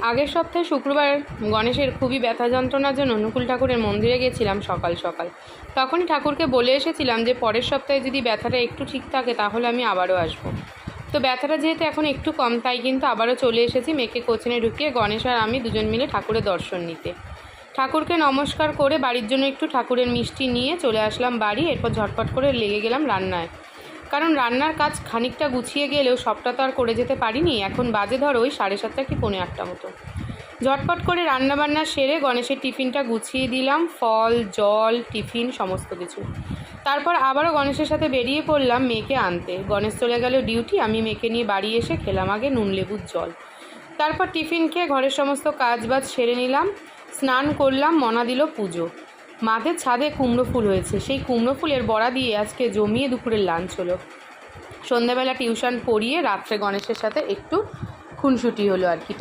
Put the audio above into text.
আগের সপ্তাহে শুক্রবার গণেশের খুবই ব্যথা যন্ত্রণার জন্য অনুকূল ঠাকুরের মন্দিরে গেছিলাম সকাল সকাল। তখনই ঠাকুরকে বলে এসেছিলাম যে পরের সপ্তাহে যদি ব্যথাটা একটু ঠিক থাকে তাহলে আমি আবারও আসবো। তো ব্যথাটা যেহেতু এখন একটু কম, তাই কিন্তু আবারও চলে এসেছি মেয়েকে কোচিনে ঢুকিয়ে গণেশ আর আমি দুজন মিলে ঠাকুরের দর্শন নিতে। ঠাকুরকে নমস্কার করে বাড়ির জন্য একটু ঠাকুরের মিষ্টি নিয়ে চলে আসলাম বাড়ি। এরপর ঝটপট করে লেগে গেলাম রান্নায়, কারণ রান্নার কাজ খানিকটা গুছিয়ে গেলেও সবটা তো আর করে যেতে পারিনি। এখন বাজে ধরো ওই 7:30 কি 7:45 মতো। ঝটপট করে রান্নাবান্না সেরে গণেশের টিফিনটা গুছিয়ে দিলাম, ফল জল টিফিন সমস্ত কিছু। তারপর আবারও গণেশের সাথে বেরিয়ে পড়লাম মেয়েকে আনতে। গণেশ চলে গেল ডিউটি, আমি মেয়েকে নিয়ে বাড়ি এসে খেলাম আগে নুন লেবুর জল। তারপর টিফিন খেয়ে ঘরের সমস্ত কাজবাজ সেরে নিলাম, স্নান করলাম, মনা দিল পুজো। মাঠের ছাদে কুমড়ো ফুল হয়েছে, সেই কুমড়ো ফুলের বড়া দিয়ে আজকে জমিয়ে দুপুরের লাঞ্চ হলো। সন্ধ্যাবেলা টিউশন পড়িয়ে রাত্রে গণেশের সাথে একটু খুনসুটি হলো আর কি।